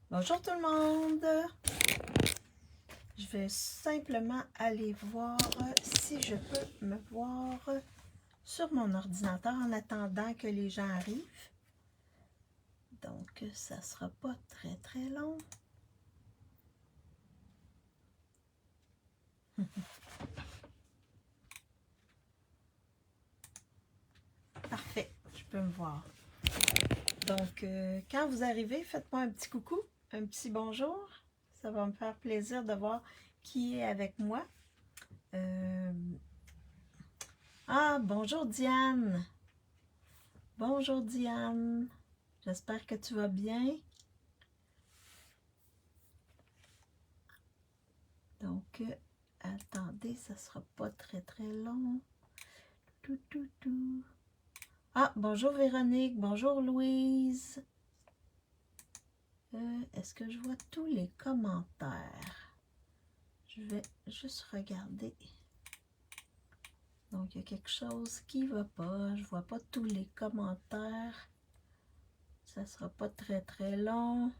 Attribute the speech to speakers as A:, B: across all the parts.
A: Bonjour tout le monde! Je vais simplement aller voir si je peux me voir sur mon ordinateur en attendant que les gens arrivent. Donc, ça sera pas très long. Parfait, je peux me voir. Donc, quand vous arrivez, faites-moi un petit coucou, un petit bonjour. Ça va me faire plaisir de voir qui est avec moi. Ah, bonjour Diane! Bonjour Diane! J'espère que tu vas bien. Donc, attendez, ça sera pas très long. Tout. Ah, bonjour Véronique, bonjour Louise. Est-ce que je vois tous les commentaires? Je vais juste regarder. Donc, il y a quelque chose qui ne va pas. Je vois pas tous les commentaires. Ça sera pas très long.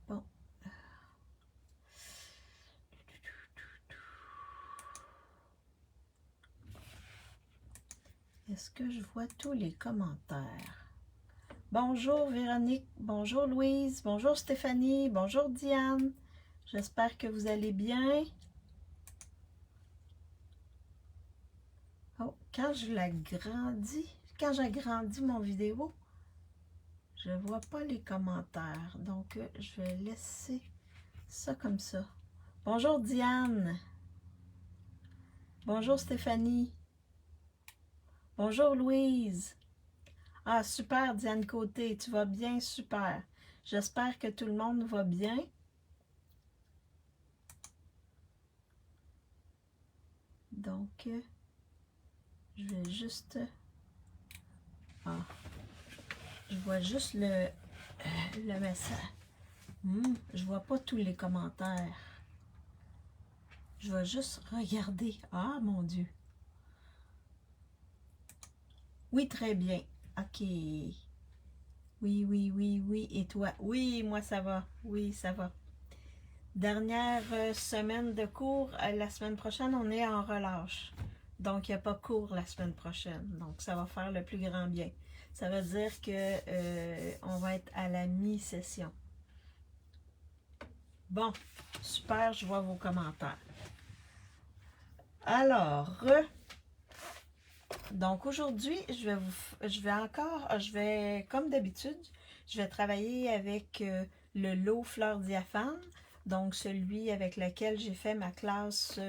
A: Bon. Est-ce que je vois tous les commentaires? Bonjour Véronique, bonjour Louise, bonjour Stéphanie, bonjour Diane. J'espère que vous allez bien. Oh, quand j'agrandis mon vidéo, je vois pas les commentaires. Donc, je vais laisser ça comme ça. Bonjour Diane. Bonjour Stéphanie. Bonjour Louise. Ah, super Diane Côté, tu vas bien, super. J'espère que tout le monde va bien. Donc, je vais juste... Ah, je vois juste le message. Je vois pas tous les commentaires. Je vais juste regarder. Ah, mon Dieu. Oui, très bien. OK. Oui. Et toi? Oui, moi, ça va. Oui, ça va. Dernière semaine de cours. La semaine prochaine, on est en relâche. Donc, il n'y a pas cours la semaine prochaine. Donc, ça va faire le plus grand bien. Ça veut dire que on va être à la mi-session. Bon, super, je vois vos commentaires. Alors, donc aujourd'hui, je vais, comme d'habitude, je vais travailler avec le lot Fleur Diaphane, donc celui avec lequel j'ai fait ma classe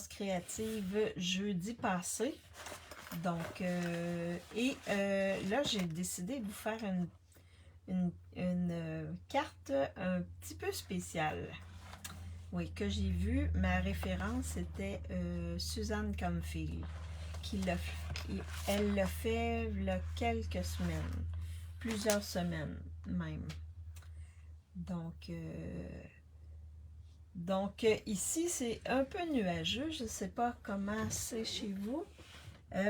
A: créative jeudi passé. Donc, là, j'ai décidé de vous faire une carte un petit peu spéciale. Oui, que j'ai vue. Ma référence était Suzanne Comfield. Elle l'a fait il y a quelques semaines, plusieurs semaines même. Donc ici, c'est un peu nuageux. Je ne sais pas comment c'est chez vous.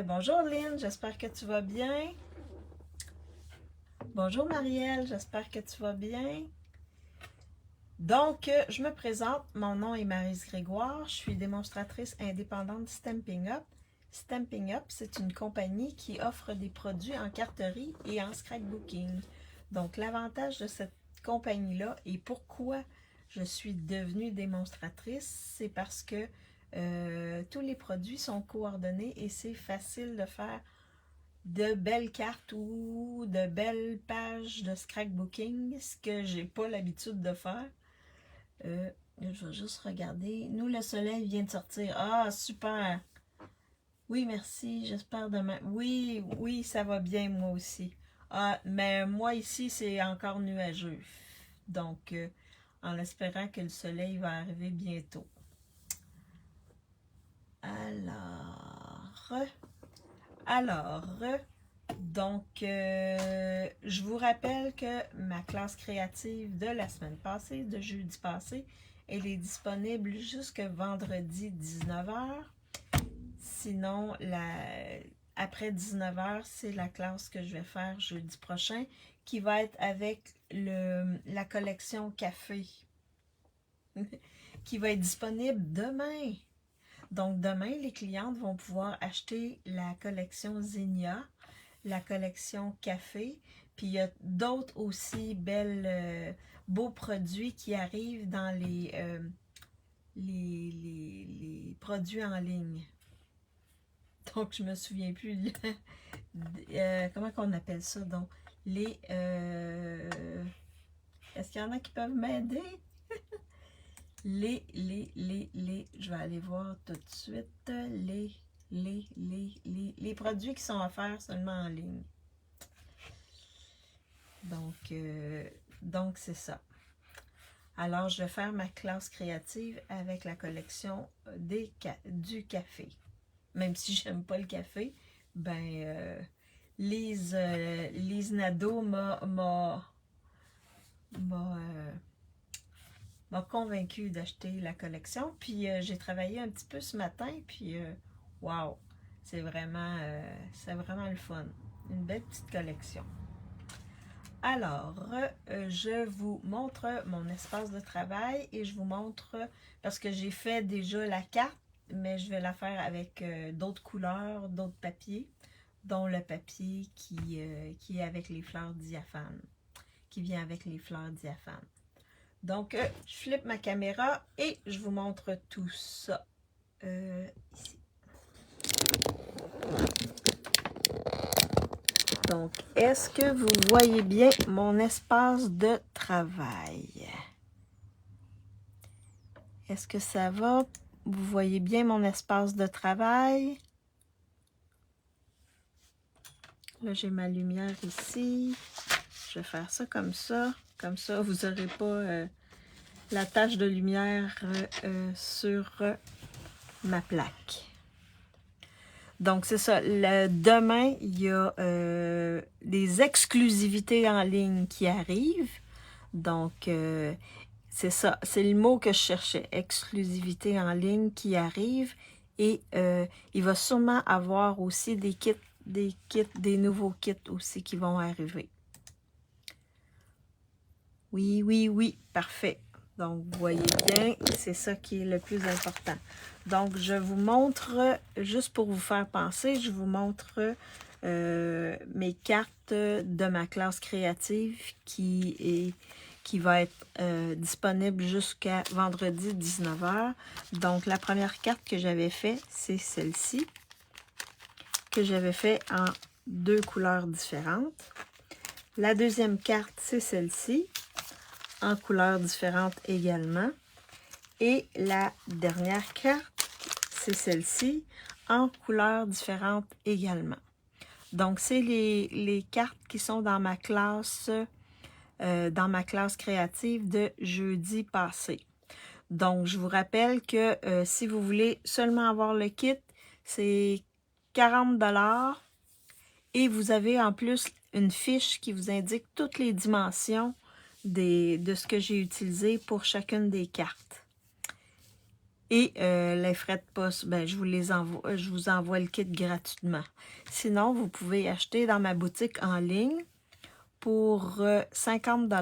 A: Bonjour Lynn, j'espère que tu vas bien. Bonjour Marielle, j'espère que tu vas bien. Donc, je me présente, mon nom est Maryse Grégoire, je suis démonstratrice indépendante Stampin' Up. Stampin' Up, c'est une compagnie qui offre des produits en carterie et en scrapbooking. Donc, l'avantage de cette compagnie-là et pourquoi je suis devenue démonstratrice, c'est parce que tous les produits sont coordonnés et c'est facile de faire de belles cartes ou de belles pages de scrapbooking, ce que j'ai pas l'habitude de faire. Je vais juste regarder. Nous, le soleil vient de sortir. Ah, super! Oui, merci. J'espère demain. Oui, ça va bien, moi aussi. Ah, mais moi, ici, c'est encore nuageux. Donc, en espérant que le soleil va arriver bientôt. Alors, donc, je vous rappelle que ma classe créative de la semaine passée, de jeudi passé, elle est disponible jusque vendredi 19h. Sinon, après 19h, c'est la classe que je vais faire jeudi prochain, qui va être avec la collection café, qui va être disponible demain. Donc, demain, les clientes vont pouvoir acheter la collection Zinnia, la collection café, puis il y a d'autres aussi beaux produits qui arrivent dans les produits en ligne. Donc, je me souviens plus. Comment qu'on appelle ça? Donc, est-ce qu'il y en a qui peuvent m'aider? Je vais aller voir tout de suite. Les produits qui sont offerts seulement en ligne. Donc c'est ça. Alors, je vais faire ma classe créative avec la collection du café. Même si j'aime pas le café, ben, Lise Nadeau m'a convaincue d'acheter la collection. Puis j'ai travaillé un petit peu ce matin, puis wow, c'est vraiment le fun. Une belle petite collection. Alors, je vous montre mon espace de travail et je vous montre, parce que j'ai fait déjà la carte, mais je vais la faire avec d'autres couleurs, d'autres papiers, dont le papier qui est avec les fleurs diaphanes, qui vient avec les fleurs diaphanes. Donc, je flippe ma caméra et je vous montre tout ça ici. Donc, est-ce que vous voyez bien mon espace de travail? Est-ce que ça va? Vous voyez bien mon espace de travail? Là, j'ai ma lumière ici. Je vais faire ça comme ça. Comme ça, vous n'aurez pas la tache de lumière sur ma plaque. Donc, c'est ça. Demain, il y a des exclusivités en ligne qui arrivent. Donc, c'est ça. C'est le mot que je cherchais. Exclusivité en ligne qui arrive. Et il va sûrement avoir aussi des nouveaux kits aussi qui vont arriver. Oui, parfait. Donc, vous voyez bien, c'est ça qui est le plus important. Donc, je vous montre, juste pour vous faire penser, je vous montre mes cartes de ma classe créative qui va être disponible jusqu'à vendredi 19h. Donc, la première carte que j'avais fait, c'est celle-ci, que j'avais fait en 2 couleurs différentes. La deuxième carte, c'est celle-ci, en couleurs différentes également. Et la dernière carte, c'est celle-ci, en couleurs différentes également. Donc, c'est les cartes qui sont dans ma classe créative de jeudi passé. Donc, je vous rappelle que si vous voulez seulement avoir le kit, c'est 40 $ et vous avez en plus une fiche qui vous indique toutes les dimensions de ce que j'ai utilisé pour chacune des cartes. Et les frais de poste, ben, je vous envoie le kit gratuitement. Sinon, vous pouvez acheter dans ma boutique en ligne pour 50 $,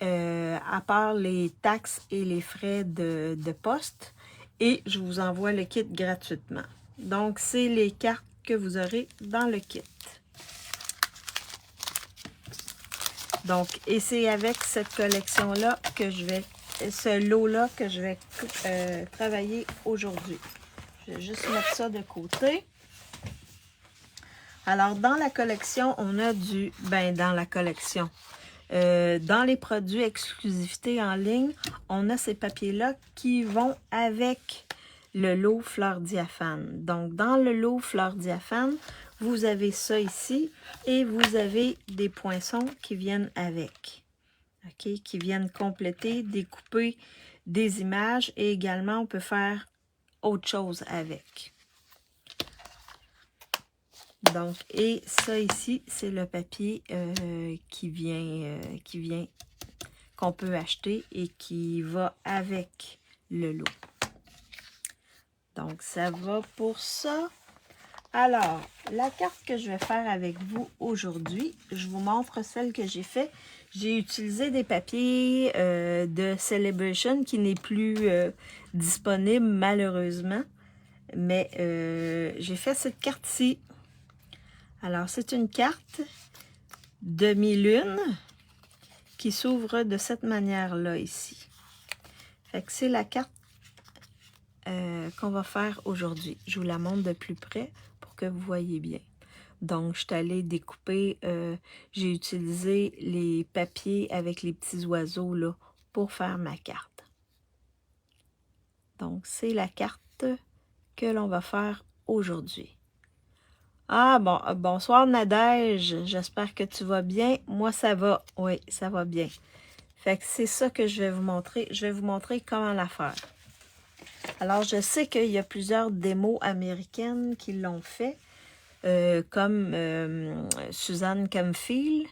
A: à part les taxes et les frais de poste. Et je vous envoie le kit gratuitement. Donc, c'est les cartes que vous aurez dans le kit. Donc, et c'est avec cette collection-là que je vais, ce lot-là que je vais travailler aujourd'hui. Je vais juste mettre ça de côté. Alors, dans la collection, on a dans les produits exclusivité en ligne, on a ces papiers-là qui vont avec le lot fleurs diaphanes. Donc, dans le lot fleurs diaphanes, vous avez ça ici et vous avez des poinçons qui viennent avec. OK? Qui viennent compléter, découper des images et également, on peut faire autre chose avec. Donc, et ça ici, c'est le papier qu'on peut acheter et qui va avec le lot. Donc, ça va pour ça. Alors, la carte que je vais faire avec vous aujourd'hui, je vous montre celle que j'ai fait. J'ai utilisé des papiers de Celebration qui n'est plus disponible malheureusement. Mais j'ai fait cette carte-ci. Alors, c'est une carte demi-lune qui s'ouvre de cette manière-là ici. Fait que c'est la carte qu'on va faire aujourd'hui. Je vous la montre de plus près pour que vous voyez bien. Donc, je suis allée découper, j'ai utilisé les papiers avec les petits oiseaux là pour faire ma carte. Donc, c'est la carte que l'on va faire aujourd'hui. Ah, bon, bonsoir Nadège, j'espère que tu vas bien. Moi, ça va, oui, ça va bien. Fait que c'est ça que je vais vous montrer. Je vais vous montrer comment la faire. Alors, je sais qu'il y a plusieurs démos américaines qui l'ont fait, comme Suzanne Camfield,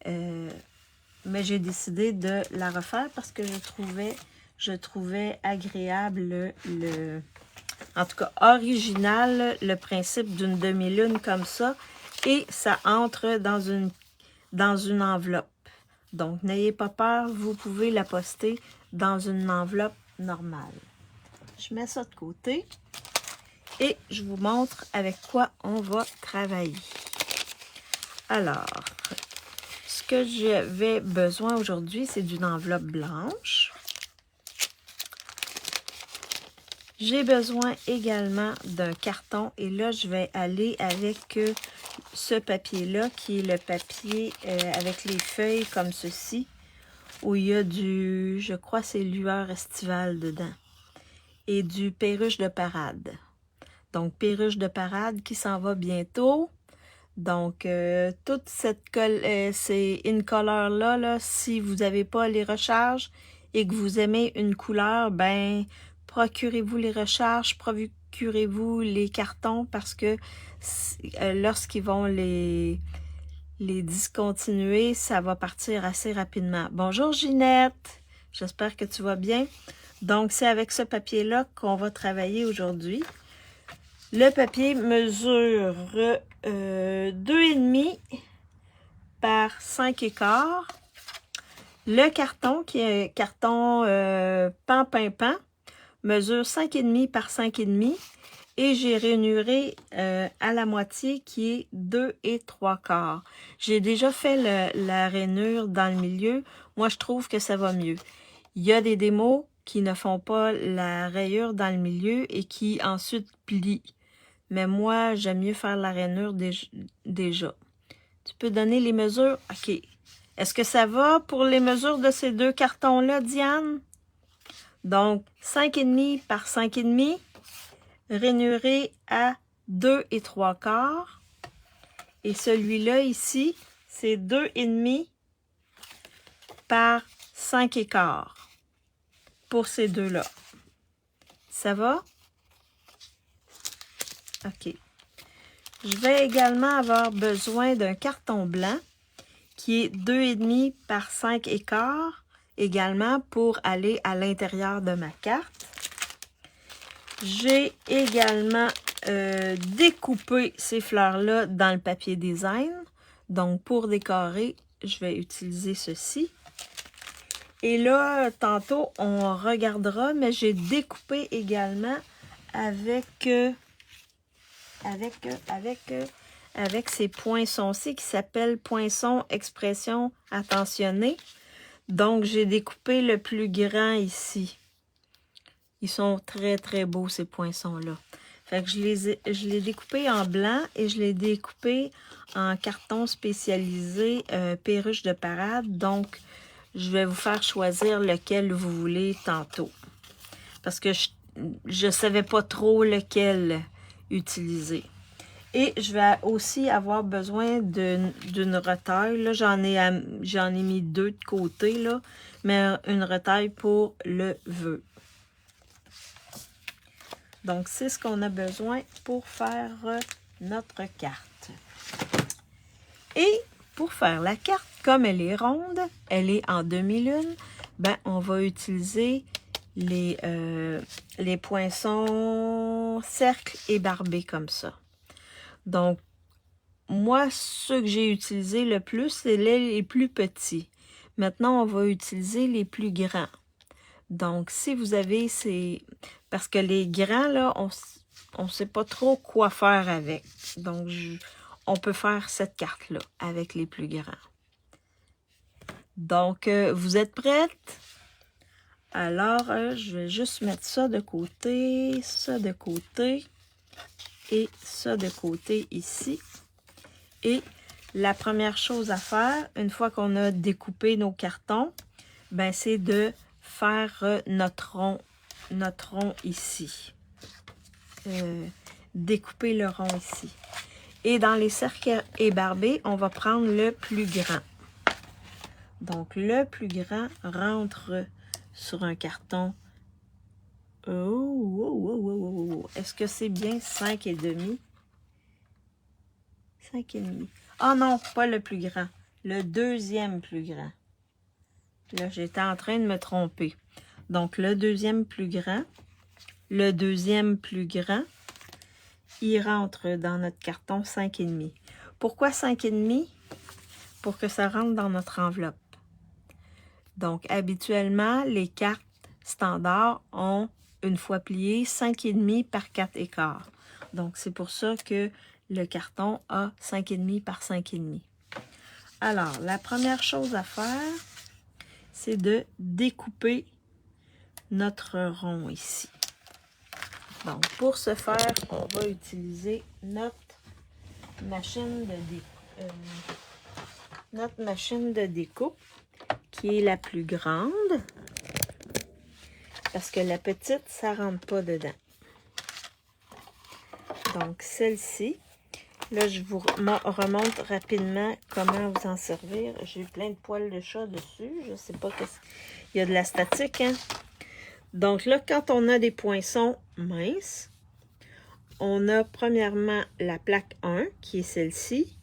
A: mais j'ai décidé de la refaire parce que je trouvais agréable en tout cas original, le principe d'une demi-lune comme ça, et ça entre dans une enveloppe. Donc, n'ayez pas peur, vous pouvez la poster dans une enveloppe normale. Je mets ça de côté et je vous montre avec quoi on va travailler. Alors, ce que j'avais besoin aujourd'hui, c'est d'une enveloppe blanche. J'ai besoin également d'un carton et là, je vais aller avec ce papier-là qui est le papier avec les feuilles comme ceci, où il y a du, je crois c'est lueur estivale dedans, et du perruche de parade. Donc, perruche de parade qui s'en va bientôt. Donc, toute cette colle, c'est une couleur-là, là, si vous n'avez pas les recharges et que vous aimez une couleur, ben, procurez-vous les recharges, procurez-vous les cartons parce que lorsqu'ils vont les discontinuer, ça va partir assez rapidement. Bonjour Ginette, j'espère que tu vas bien. Donc, c'est avec ce papier-là qu'on va travailler aujourd'hui. Le papier mesure 2,5 par 5,25. Le carton, qui est un carton pan, mesure 5,5 par 5,5. Et j'ai rainuré à la moitié qui est 2,75. J'ai déjà fait la rainure dans le milieu. Moi, je trouve que ça va mieux. Il y a des démos qui ne font pas la rayure dans le milieu et qui ensuite plient. Mais moi, j'aime mieux faire la rainure déjà. Tu peux donner les mesures? OK. Est-ce que ça va pour les mesures de ces deux cartons-là, Diane? Donc, 5,5 par 5,5, rainuré à 2,75. Et celui-là ici, c'est 2,5 par 5,15 pour ces deux-là. Ça va? OK. Je vais également avoir besoin d'un carton blanc qui est 2,5 par 5,15 également pour aller à l'intérieur de ma carte. J'ai également découpé ces fleurs-là dans le papier design. Donc, pour décorer, je vais utiliser ceci. Et là, tantôt, on regardera, mais j'ai découpé également avec ces poinçons-ci qui s'appellent poinçons expression attentionnée. Donc, j'ai découpé le plus grand ici. Ils sont très, très beaux, ces poinçons-là. Fait que je l'ai découpé en blanc et je l'ai découpé en carton spécialisé perruche de parade. Donc, je vais vous faire choisir lequel vous voulez tantôt. Parce que je ne savais pas trop lequel utiliser. Et je vais aussi avoir besoin d'une retaille. Là, j'en ai mis deux de côté, là, mais une retaille pour le vœu. Donc, c'est ce qu'on a besoin pour faire notre carte. Et pour faire la carte, comme elle est ronde, elle est en demi-lune, ben, on va utiliser les poinçons carton cercle et barbé comme ça. Donc, moi, ceux que j'ai utilisés le plus, c'est les plus petits. Maintenant, on va utiliser les plus grands. Donc, si vous avez ces... Parce que les grands, là, on ne sait pas trop quoi faire avec. Donc, on peut faire cette carte-là avec les plus grands. Donc, vous êtes prêtes? Alors, je vais juste mettre ça de côté et ça de côté ici. Et la première chose à faire, une fois qu'on a découpé nos cartons, ben, c'est de faire notre rond ici. Découper le rond ici. Et dans les cercles ébarbés, on va prendre le plus grand. Donc, le plus grand rentre sur un carton. Est-ce que c'est bien 5,5? 5,5. Ah non, pas le plus grand. Le deuxième plus grand. Là, j'étais en train de me tromper. Donc, le deuxième plus grand. Le deuxième plus grand, il rentre dans notre carton 5,5. Pourquoi 5,5? Pour que ça rentre dans notre enveloppe. Donc, habituellement, les cartes standards ont, une fois pliées, 5,5 par 4,15. Donc, c'est pour ça que le carton a 5,5 par 5,5. Alors, la première chose à faire, c'est de découper notre rond ici. Donc, pour ce faire, on va utiliser notre machine de découpe, qui est la plus grande, parce que la petite, ça ne rentre pas dedans. Donc, celle-ci, là, je vous remonte rapidement comment vous en servir. J'ai plein de poils de chat dessus. Je ne sais pas qu'est-ce... Il y a de la statique, hein? Donc là, quand on a des poinçons minces, on a premièrement la plaque 1, qui est celle-ci.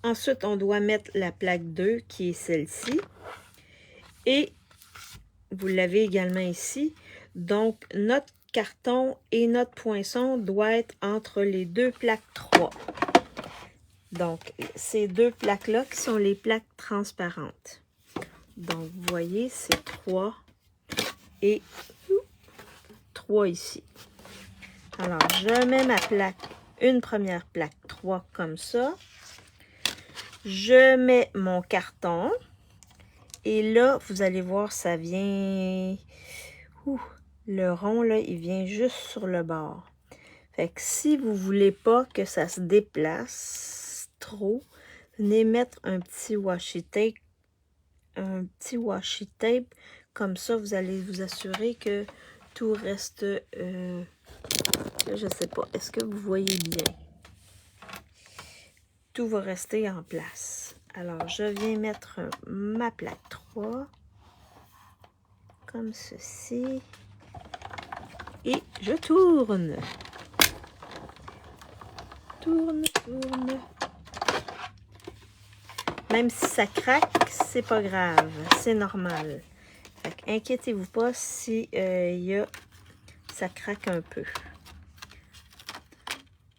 A: Ensuite, on doit mettre la plaque 2, qui est celle-ci. Et vous l'avez également ici. Donc, notre carton et notre poinçon doivent être entre les deux plaques 3. Donc, ces deux plaques-là qui sont les plaques transparentes. Donc, vous voyez, c'est 3 et 3 ici. Alors, je mets ma plaque, une première plaque 3 comme ça. Je mets mon carton. Et là, vous allez voir, ça vient... le rond, là, il vient juste sur le bord. Fait que si vous ne voulez pas que ça se déplace trop, venez mettre un petit washi tape. Un petit washi tape. Comme ça, vous allez vous assurer que tout reste... je ne sais pas. Est-ce que vous voyez bien? Tout va rester en place. Alors, je viens mettre ma plaque 3. Comme ceci. Et je tourne. Tourne. Même si ça craque, c'est pas grave. C'est normal. Fait inquiétez-vous pas si ça craque un peu.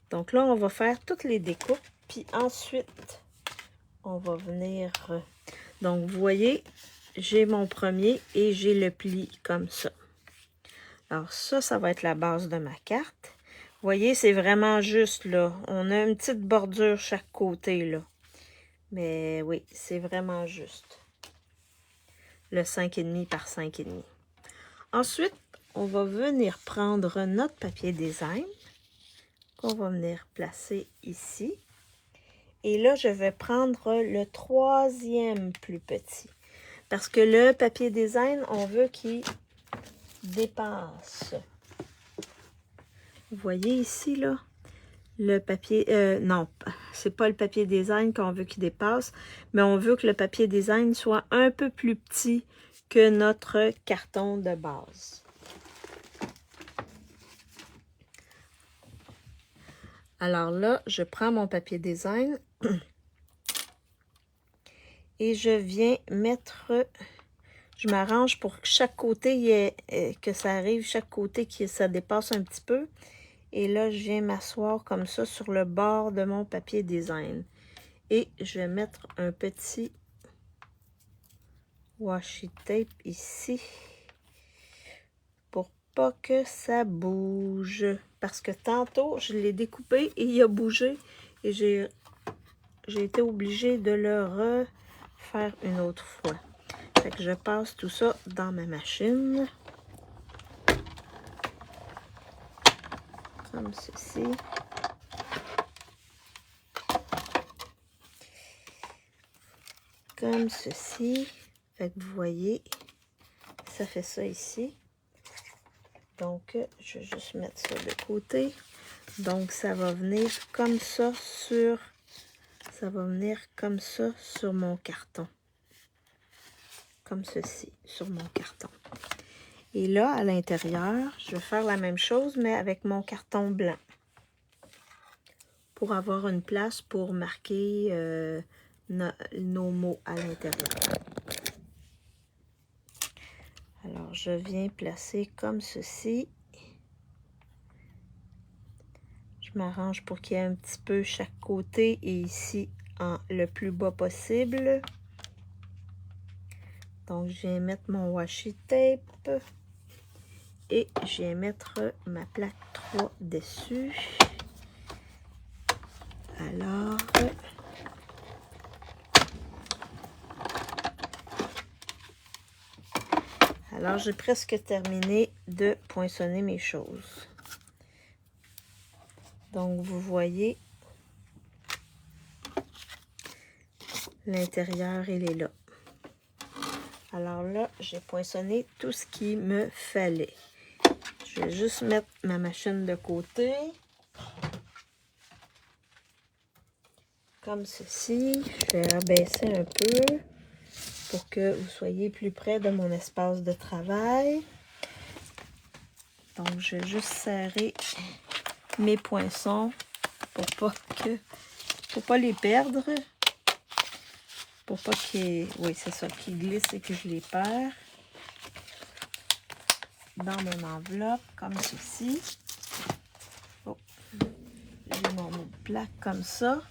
A: Donc là, on va faire toutes les découpes. Puis ensuite, on va venir... Donc, vous voyez, j'ai mon premier et j'ai le pli comme ça. Alors ça va être la base de ma carte. Vous voyez, c'est vraiment juste là. On a une petite bordure chaque côté là. Mais oui, c'est vraiment juste. Le 5,5 par 5,5. Ensuite, on va venir prendre notre papier design. Qu'on va venir placer ici. Et là, je vais prendre le troisième plus petit. Parce que le papier design, on veut qu'il dépasse. Vous voyez ici, là, le papier... non, c'est pas le papier design qu'on veut qu'il dépasse, mais on veut que le papier design soit un peu plus petit que notre carton de base. Alors là, je prends mon papier design et je viens mettre... Je m'arrange pour que chaque côté, que ça arrive, chaque côté, que ça dépasse un petit peu. Et là, je viens m'asseoir comme ça sur le bord de mon papier design. Et je vais mettre un petit washi tape ici pour pas que ça bouge. Parce que tantôt, je l'ai découpé et il a bougé. Et j'ai été obligée de le refaire une autre fois. Fait que je passe tout ça dans ma machine. Comme ceci. Comme ceci. Fait que vous voyez, ça fait ça ici. Donc, je vais juste mettre ça de côté. Donc, ça va venir comme ça sur... Ça va venir comme ça sur mon carton. Comme ceci, sur mon carton. Et là, à l'intérieur, je vais faire la même chose, mais avec mon carton blanc. Pour avoir une place pour marquer nos mots à l'intérieur. Alors, je viens placer comme ceci. Je m'arrange pour qu'il y ait un petit peu chaque côté et ici le plus bas possible. Donc, je viens mettre mon washi tape et je viens mettre ma plaque 3 dessus. Alors j'ai presque terminé de poinçonner mes choses. Donc, vous voyez, l'intérieur, il est là. Alors là, j'ai poinçonné tout ce qu'il me fallait. Je vais juste mettre ma machine de côté. Comme ceci. Je vais abaisser un peu pour que vous soyez plus près de mon espace de travail. Donc, je vais juste serrer mes poinçons pour pas les perdre. Pour pas qu'ils... Oui, c'est ça, qu'ils glissent et que je les perds. Dans mon enveloppe, comme ceci. Oh. J'ai mon autre plaque comme ça.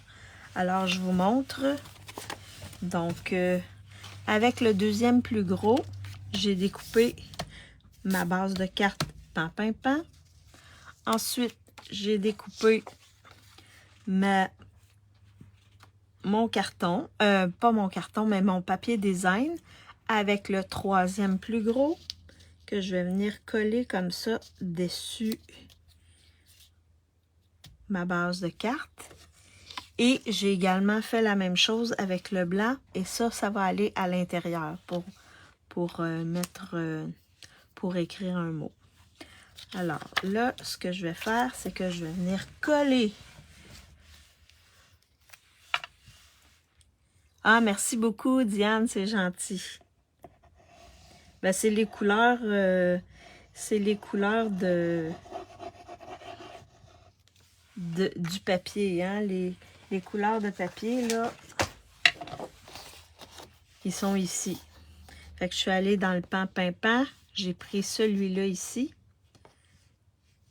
A: Alors, je vous montre. Donc, avec le deuxième plus gros, j'ai découpé ma base de carte pan. Ensuite, j'ai découpé mon carton, pas mon carton, mais mon papier design avec le troisième plus gros que je vais venir coller comme ça dessus ma base de carte. Et j'ai également fait la même chose avec le blanc et ça va aller à l'intérieur pour écrire un mot. Alors là, ce que je vais faire, c'est que je vais venir coller. Ah, merci beaucoup, Diane, c'est gentil. Ben, c'est les couleurs du papier, hein, les couleurs de papier, là, ils sont ici. Fait que je suis allée dans le pan, j'ai pris celui-là ici.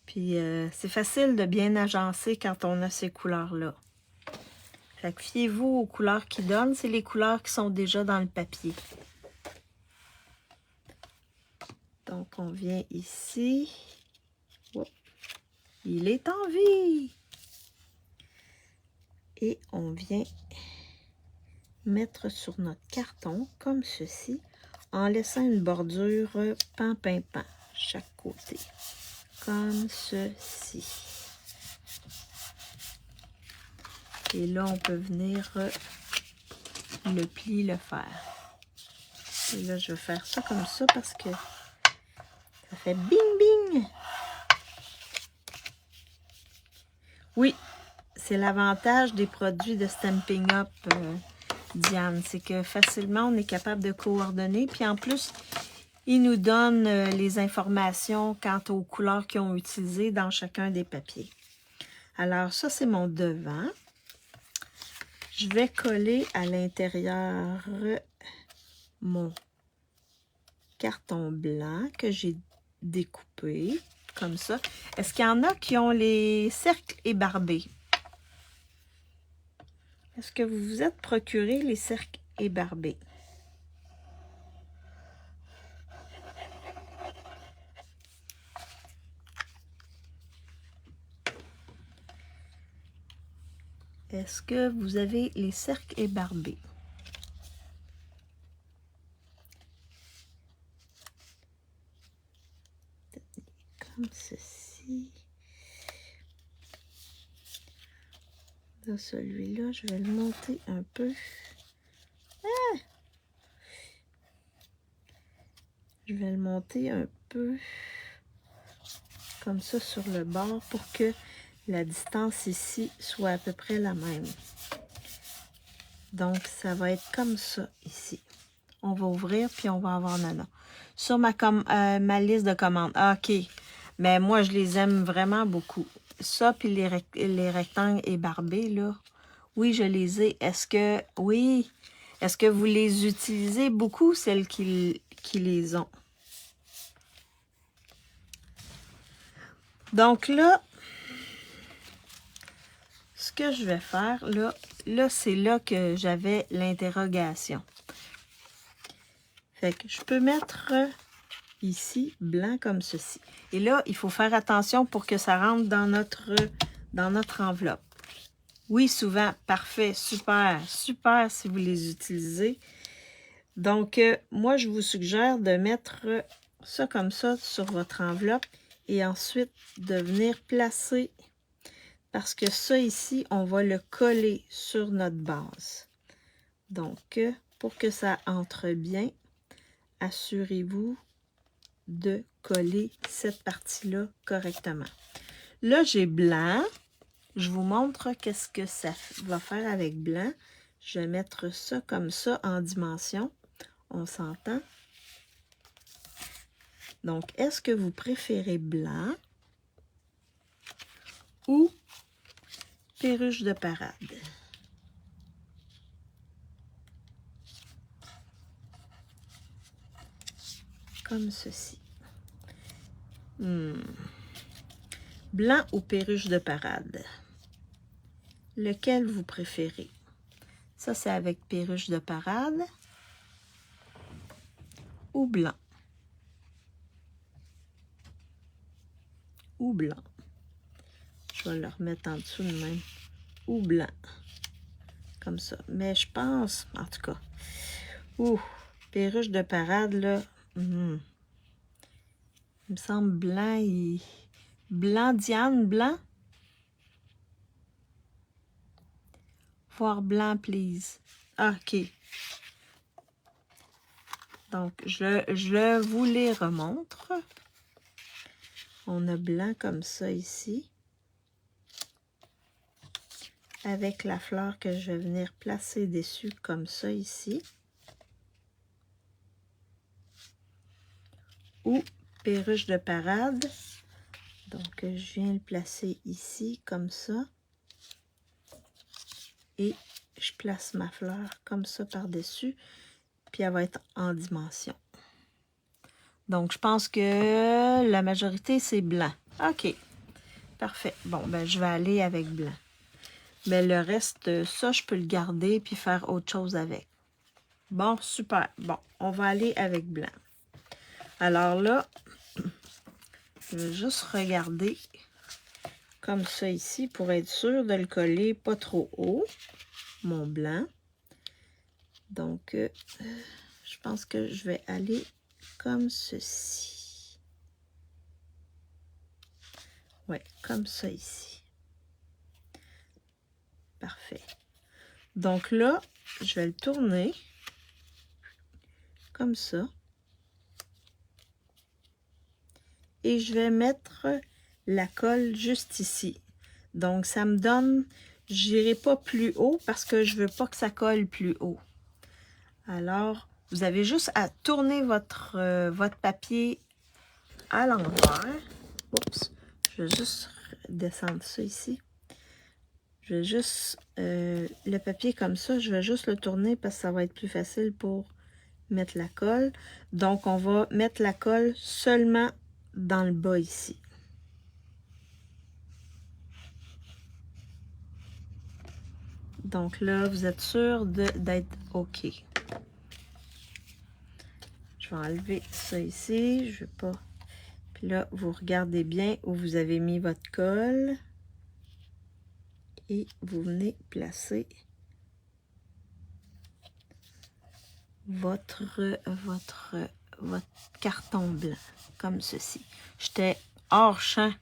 A: Puis, c'est facile de bien agencer quand on a ces couleurs-là. Fait que fiez-vous aux couleurs qu'ils donnent, c'est les couleurs qui sont déjà dans le papier. Donc, on vient ici. Oh, il est en vie! Et on vient mettre sur notre carton, comme ceci, en laissant une bordure pan, chaque côté. Comme ceci. Et là, on peut venir le plier, le faire. Et là, je vais faire ça comme ça parce que ça fait bing, bing! Oui, c'est l'avantage des produits de Stampin' Up, Diane. C'est que facilement, on est capable de coordonner. Puis en plus, ils nous donnent les informations quant aux couleurs qu'ils ont utilisées dans chacun des papiers. Alors, ça, c'est mon devant. Je vais coller à l'intérieur mon carton blanc que j'ai découpé. comme ça. Est-ce qu'il y en a qui ont les cercles ébarbés? Est-ce que vous vous êtes procuré les cercles ébarbés? Est-ce que vous avez les cercles ébarbés? Comme ceci. Dans celui-là, je vais le monter un peu. Ah! Je vais le monter un peu comme ça sur le bord pour que la distance ici soit à peu près la même. Donc, ça va être comme ça ici. On va ouvrir, puis on va avoir Nana. Sur ma liste de commandes. Ah, OK. Mais moi, je les aime vraiment beaucoup. Ça, puis les rectangles ébarbés, là. Oui, je les ai. Est-ce que... Oui. Est-ce que vous les utilisez beaucoup, celles qui les ont? Donc là, ce que je vais faire, là c'est là que j'avais l'interrogation. Fait que je peux mettre ici, blanc comme ceci. Et là, il faut faire attention pour que ça rentre dans notre enveloppe. Oui, souvent, parfait, super, super si vous les utilisez. Donc, moi, je vous suggère de mettre ça comme ça sur votre enveloppe et ensuite de venir placer, parce que ça ici, on va le coller sur notre base. Donc, pour que ça entre bien, assurez-vous de coller cette partie-là correctement. Là, j'ai blanc. Je vous montre qu'est-ce que ça va faire avec blanc. Je vais mettre ça comme ça en dimension. On s'entend? Donc, est-ce que vous préférez blanc ou perruche de parade? Comme ceci. Blanc ou perruche de parade? Lequel vous préférez? Ça, c'est avec perruche de parade ou blanc? Ou blanc. Je vais le remettre en dessous de même. Ou blanc. Comme ça. Mais je pense, en tout cas, perruche de parade, là, il me semble blanc. Blanc, Diane, blanc? Voir blanc, please. Ah, OK. Donc, je vous les remontre. On a blanc comme ça ici. Avec la fleur que je vais venir placer dessus comme ça ici. Ou perruche de parade. Donc, je viens le placer ici comme ça. Et je place ma fleur comme ça par-dessus. Puis elle va être en dimension. Donc, je pense que la majorité, c'est blanc. OK. Parfait. Bon, ben, je vais aller avec blanc. Mais le reste, ça, je peux le garder puis faire autre chose avec. Bon, super. Bon, on va aller avec blanc. Alors là, je vais juste regarder comme ça ici pour être sûr de le coller pas trop haut, mon blanc. Donc, je pense que je vais aller comme ceci. Ouais, comme ça ici. Parfait. Donc là, je vais le tourner comme ça. Et je vais mettre la colle juste ici. Donc, ça me donne, j'irai pas plus haut parce que je veux pas que ça colle plus haut. Alors, vous avez juste à tourner votre papier à l'envers. Oups, je vais juste descendre ça ici. Je vais juste, le papier comme ça, je vais juste le tourner parce que ça va être plus facile pour mettre la colle. Donc, on va mettre la colle seulement dans le bas ici. Donc là, vous êtes sûr d'être OK. Je vais enlever ça ici. Je vais pas... Puis là, vous regardez bien où vous avez mis votre colle. Et vous venez placer votre carton blanc, comme ceci. J'étais hors champ.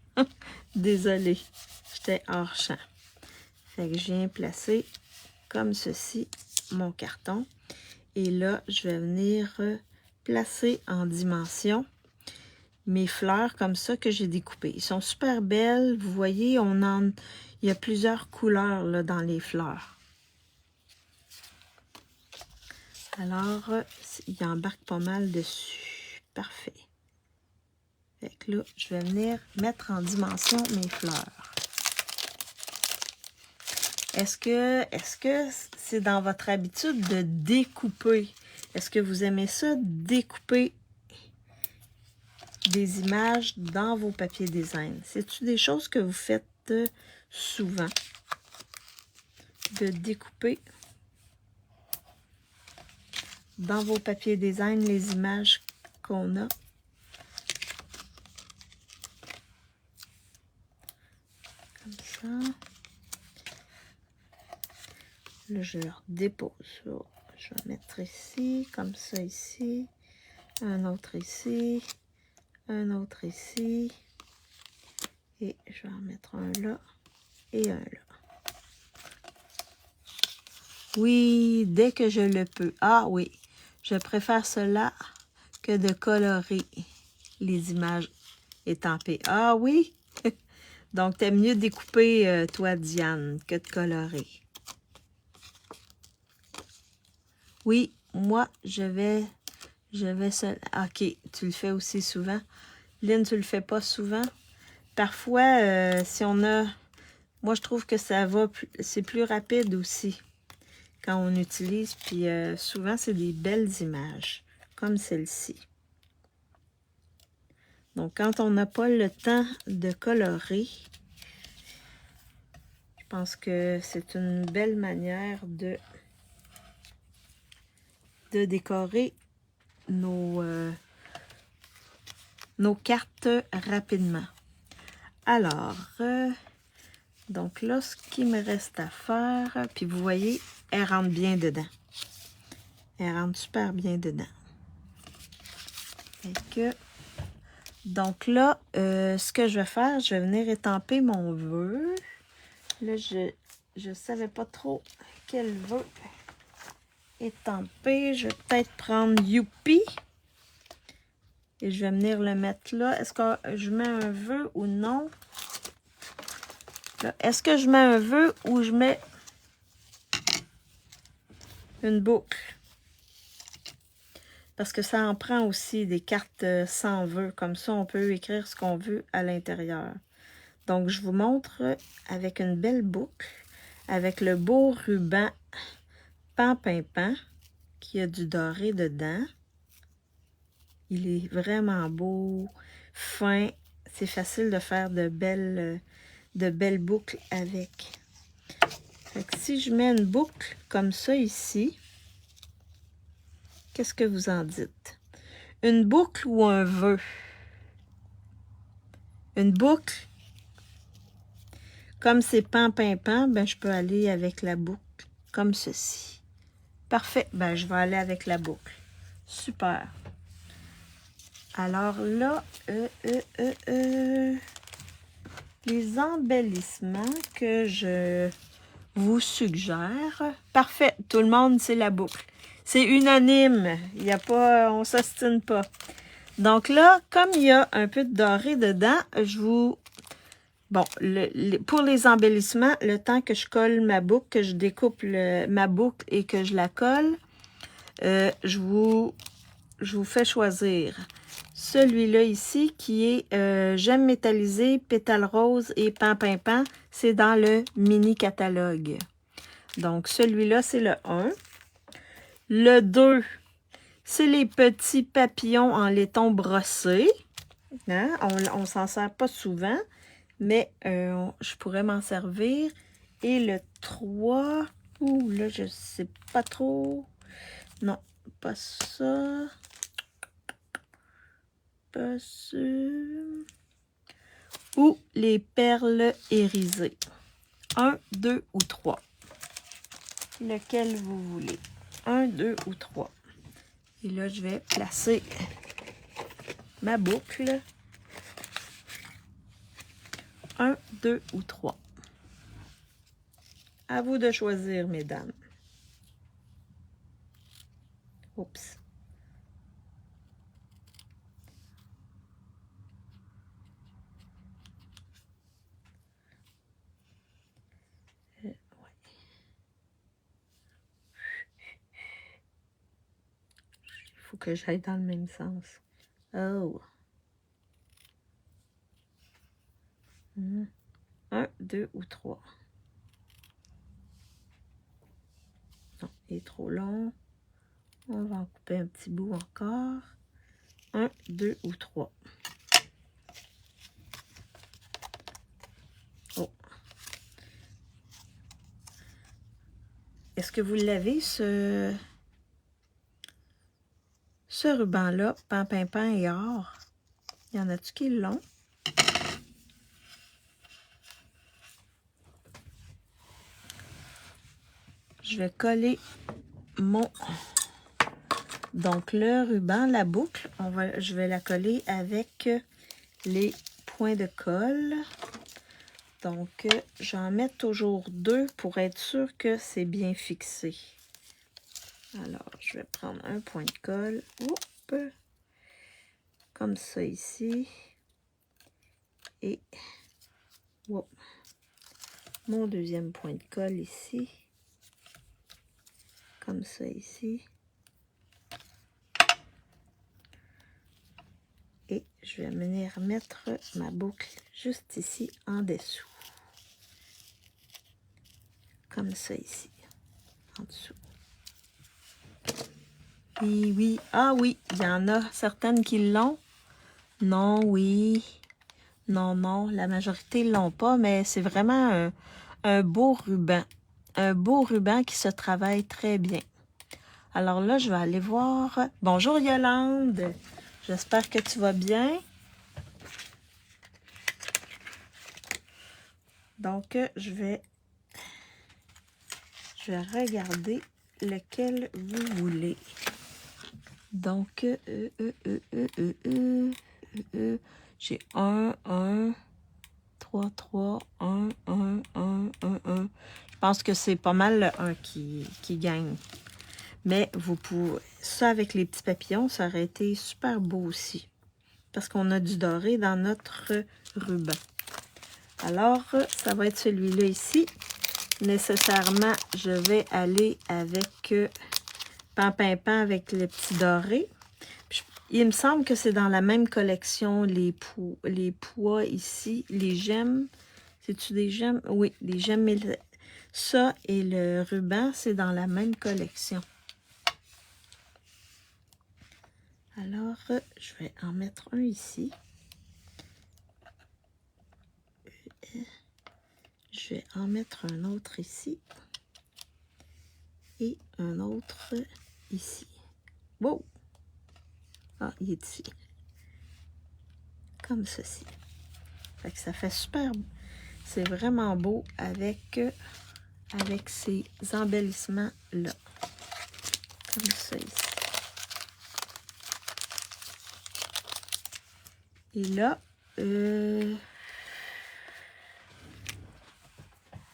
A: Désolée. J'étais hors champ. Fait que je viens placer comme ceci mon carton. Et là, je vais venir placer en dimension mes fleurs comme ça que j'ai découpées. Ils sont super belles. Vous voyez, il y a plusieurs couleurs là, dans les fleurs. Alors, il embarque pas mal dessus. Parfait. Fait que là, je vais venir mettre en dimension mes fleurs. Est-ce que c'est dans votre habitude de découper? Est-ce que vous aimez ça, découper des images dans vos papiers design? C'est-tu des choses que vous faites souvent? De découper dans vos papiers design les images qu'on a. Comme ça. Là, je leur dépose ça. Je vais mettre ici, comme ça ici. Un autre ici. Un autre ici. Et je vais en mettre un là et un là. Oui, dès que je le peux. Ah oui, je préfère cela que de colorer les images étampées. Ah oui? Donc, t'aimes mieux découper, toi, Diane, que de colorer. Oui, moi, je vais OK, tu le fais aussi souvent. Lynn, tu le fais pas souvent? Parfois, si on a... Moi, je trouve que ça va... C'est plus rapide aussi quand on utilise. Puis souvent, c'est des belles images, comme celle-ci. Donc, quand on n'a pas le temps de colorer, je pense que c'est une belle manière de décorer nos cartes rapidement. Alors, donc là, ce qui me reste à faire, puis vous voyez, elle rentre bien dedans. Elle rentre super bien dedans. Fait que, donc là, ce que je vais faire, je vais venir étamper mon vœu. Là, je savais pas trop quel vœu étamper. Je vais peut-être prendre Youpi. Et je vais venir le mettre là. Est-ce que je mets un vœu ou non? Est-ce que je mets un vœu ou je mets une boucle? Parce que ça en prend aussi des cartes sans vœu. Comme ça, on peut écrire ce qu'on veut à l'intérieur. Donc, je vous montre avec une belle boucle, avec le beau ruban Pan-Pimpin, qui a du doré dedans. Il est vraiment beau, fin. C'est facile de faire de belles boucles avec. Fait que si je mets une boucle comme ça ici, qu'est-ce que vous en dites? Une boucle ou un vœu? Une boucle, comme c'est Pan-Pimpin, ben je peux aller avec la boucle comme ceci. Parfait, ben je vais aller avec la boucle. Super. Alors là, les embellissements que je vous suggère. Parfait, tout le monde, c'est la boucle. C'est unanime, il n'y a pas, on s'ostine pas. Donc là, comme il y a un peu de doré dedans, je vous... Bon, pour les embellissements, le temps que je colle ma boucle, que je découpe ma boucle et que je la colle, je vous fais choisir celui-là ici qui est Gemme métallisée, pétale rose et Pan-Pimpin. C'est dans le mini catalogue. Donc, celui-là, c'est le 1. Le 2, c'est les petits papillons en laiton brossé. Hein? On s'en sert pas souvent, mais je pourrais m'en servir. Et le 3, Ouh, là, je sais pas trop. Non, pas ça. Pas ça. Ou les perles irisées. 1, 2 ou 3. Lequel vous voulez. 1, 2 ou 3. Et là, je vais placer ma boucle. 1, 2 ou 3. À vous de choisir, mesdames. Oups. Ouais. Il faut que j'aille dans le même sens. Oh. 1, 2 ou 3. Non, il est trop long. On va en couper un petit bout encore. 1, 2 ou 3. Oh. Est-ce que vous l'avez, ce ruban-là, pan et or? Il y en a-tu qui l'ont? Je vais coller mon... Donc, le ruban, la boucle, je vais la coller avec les points de colle. Donc, j'en mets toujours 2 pour être sûr que c'est bien fixé. Alors, je vais prendre un point de colle. Oups, comme ça ici. Et oups, mon deuxième point de colle ici. Comme ça ici. Et je vais venir mettre ma boucle juste ici en dessous. Comme ça ici, en dessous. Oui, oui. Ah oui, il y en a certaines qui l'ont. Non, oui. Non, non, la majorité ne l'ont pas, mais c'est vraiment un beau ruban. Un beau ruban qui se travaille très bien. Alors là, je vais aller voir. Bonjour Yolande. J'espère que tu vas bien. Donc, je vais regarder lequel vous voulez. Donc, j'ai 1, 1, 3, 3, 1, 1, 1, 1, 1. Je pense que c'est pas mal le 1 qui gagne. Mais vous pouvez... Ça, avec les petits papillons, ça aurait été super beau aussi. Parce qu'on a du doré dans notre ruban. Alors, ça va être celui-là ici. Nécessairement, je vais aller avec pan avec le petit doré. Il me semble que c'est dans la même collection, les pois ici, les gemmes. C'est-tu des gemmes? Oui, les gemmes. Ça et le ruban, c'est dans la même collection. Alors, je vais en mettre un ici. Je vais en mettre un autre ici. Et un autre ici. Wow! Ah, il est ici. Comme ceci. Fait que ça fait super. C'est vraiment beau avec ces embellissements-là. Comme ça ici. Et là,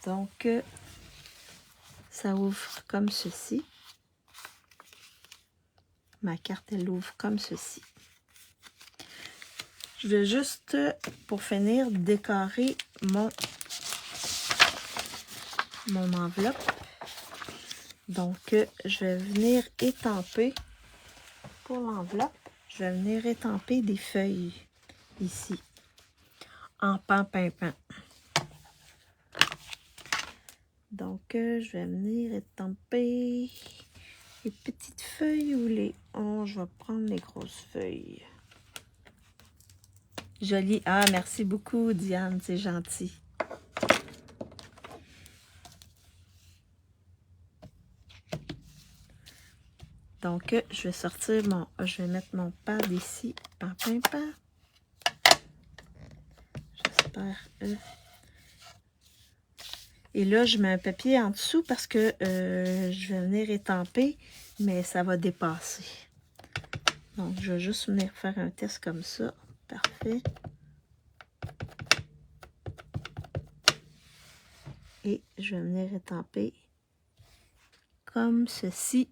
A: donc, ça ouvre comme ceci. Ma carte, elle ouvre comme ceci. Je vais juste, pour finir, décorer mon enveloppe. Donc, je vais venir étamper, pour l'enveloppe, je vais venir étamper des feuilles ici, en pan. Donc, je vais venir étamper les petites feuilles ou les... Oh, je vais prendre les grosses feuilles. Joli. Ah, merci beaucoup, Diane, c'est gentil. Donc, je vais sortir je vais mettre mon pad ici en pimpant. J'espère. Et là, je mets un papier en dessous parce que je vais venir étamper, mais ça va dépasser. Donc, je vais juste venir faire un test comme ça. Parfait. Et je vais venir étamper comme ceci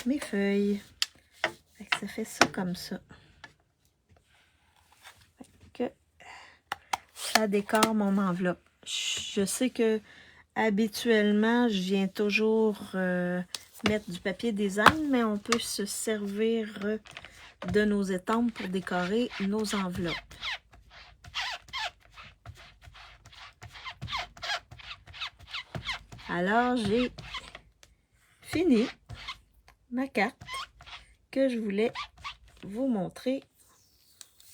A: mes feuilles. Ça fait ça comme ça. Ça décore mon enveloppe. Je sais que habituellement, je viens toujours mettre du papier design, mais on peut se servir de nos étampes pour décorer nos enveloppes. Alors, j'ai fini ma carte que je voulais vous montrer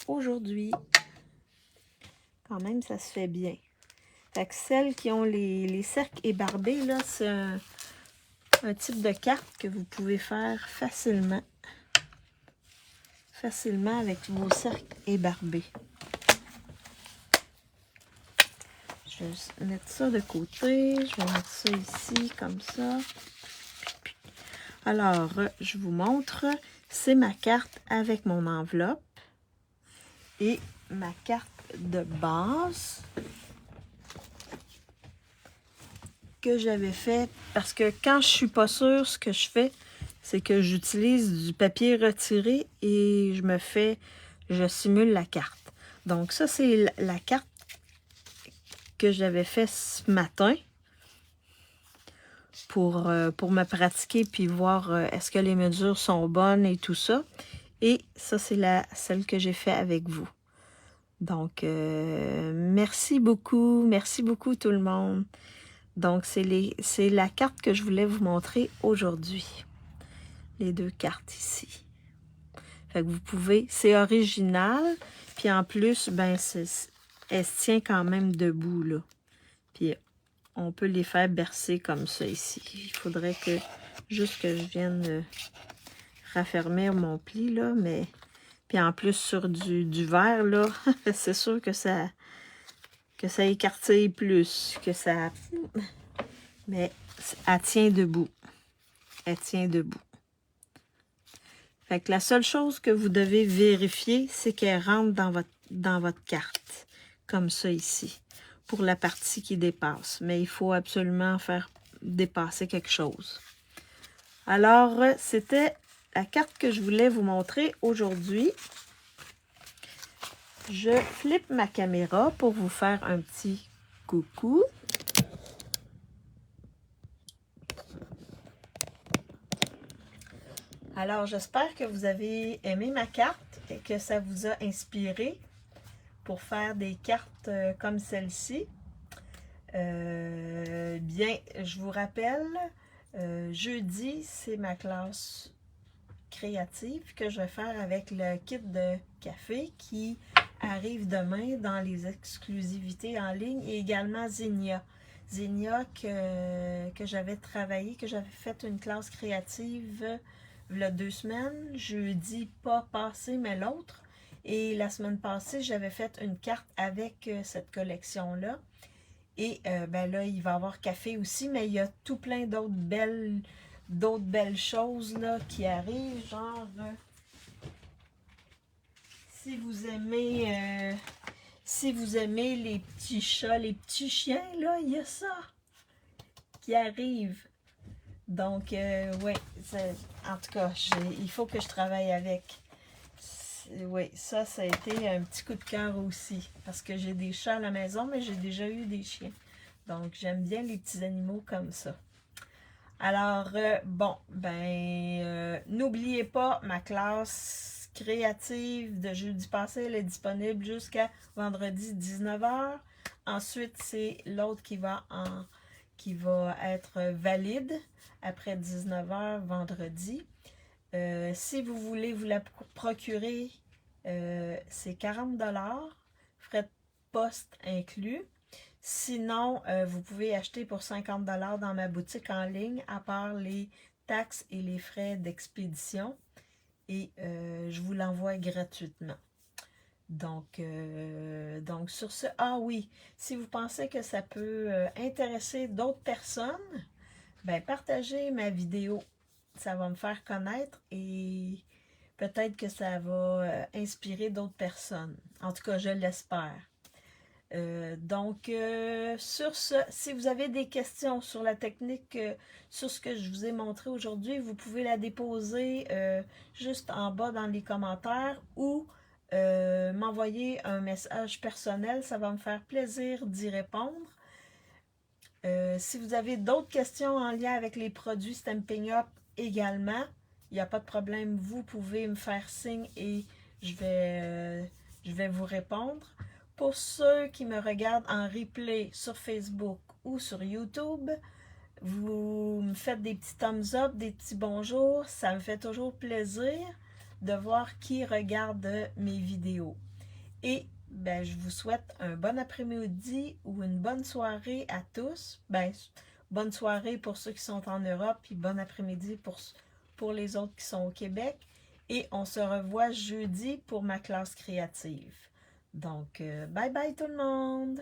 A: aujourd'hui. Quand même, ça se fait bien. Fait que celles qui ont les cercles ébarbés, là, c'est un type de carte que vous pouvez faire facilement. Facilement avec vos cercles ébarbés. Je vais mettre ça de côté. Je vais mettre ça ici, comme ça. Alors, je vous montre. C'est ma carte avec mon enveloppe. Et ma carte de base que j'avais fait. Parce que quand je suis pas sûre, ce que je fais, c'est que j'utilise du papier retiré et je simule la carte. Donc ça, c'est la carte que j'avais fait ce matin pour me pratiquer puis voir est-ce que les mesures sont bonnes et tout ça. Et ça, c'est celle que j'ai fait avec vous. Donc, merci beaucoup tout le monde. Donc, c'est la carte que je voulais vous montrer aujourd'hui. Les deux cartes ici. Fait que vous pouvez, c'est original, puis en plus, ben, elle se tient quand même debout, là. Puis on peut les faire bercer comme ça ici. Il faudrait juste que je vienne raffermir mon pli, là, mais... Puis en plus, sur du verre, là, c'est sûr que ça écartille plus, que ça... Mais elle tient debout. Elle tient debout. Fait que la seule chose que vous devez vérifier, c'est qu'elle rentre dans votre carte. Comme ça ici. Pour la partie qui dépasse. Mais il faut absolument faire dépasser quelque chose. Alors, c'était la carte que je voulais vous montrer aujourd'hui. Je flippe ma caméra pour vous faire un petit coucou. Alors, j'espère que vous avez aimé ma carte et que ça vous a inspiré pour faire des cartes comme celle-ci. Bien, je vous rappelle, jeudi, c'est ma classe créative que je vais faire avec le kit de café qui arrive demain dans les exclusivités en ligne et également Zinnia. Zinnia que j'avais travaillé, que j'avais fait une classe créative il y a 2 semaines, jeudi pas passé mais l'autre. Et la semaine passée, j'avais fait une carte avec cette collection-là. Et ben là, il va y avoir café aussi, mais il y a tout plein d'autres belles choses là, qui arrivent. Genre, si vous aimez les petits chats, les petits chiens, là, il y a ça qui arrive. Donc, ouais, en tout cas, il faut que je travaille avec. Oui, ça a été un petit coup de cœur aussi. Parce que j'ai des chats à la maison, mais j'ai déjà eu des chiens. Donc, j'aime bien les petits animaux comme ça. Alors, bon, ben, n'oubliez pas, ma classe créative de jeudi passé, elle est disponible jusqu'à vendredi 19 h. Ensuite, c'est l'autre qui va être valide après 19 h vendredi. Si vous voulez vous la procurer, c'est 40 $, frais de poste inclus. Sinon, vous pouvez acheter pour 50 $ dans ma boutique en ligne, à part les taxes et les frais d'expédition et je vous l'envoie gratuitement. Donc sur ce, ah oui, si vous pensez que ça peut intéresser d'autres personnes, ben partagez ma vidéo. Ça va me faire connaître et peut-être que ça va inspirer d'autres personnes. En tout cas, je l'espère. Sur ce, si vous avez des questions sur la technique, sur ce que je vous ai montré aujourd'hui, vous pouvez la déposer juste en bas dans les commentaires ou m'envoyer un message personnel. Ça va me faire plaisir d'y répondre. Si vous avez d'autres questions en lien avec les produits Stampin' Up également, il n'y a pas de problème, vous pouvez me faire signe et je vais vous répondre. Pour ceux qui me regardent en replay sur Facebook ou sur YouTube, vous me faites des petits thumbs up, des petits bonjours. Ça me fait toujours plaisir de voir qui regarde mes vidéos. Et ben, je vous souhaite un bon après-midi ou une bonne soirée à tous. Ben, bonne soirée pour ceux qui sont en Europe, puis bon après-midi pour les autres qui sont au Québec. Et on se revoit jeudi pour ma classe créative. Donc, bye bye tout le monde!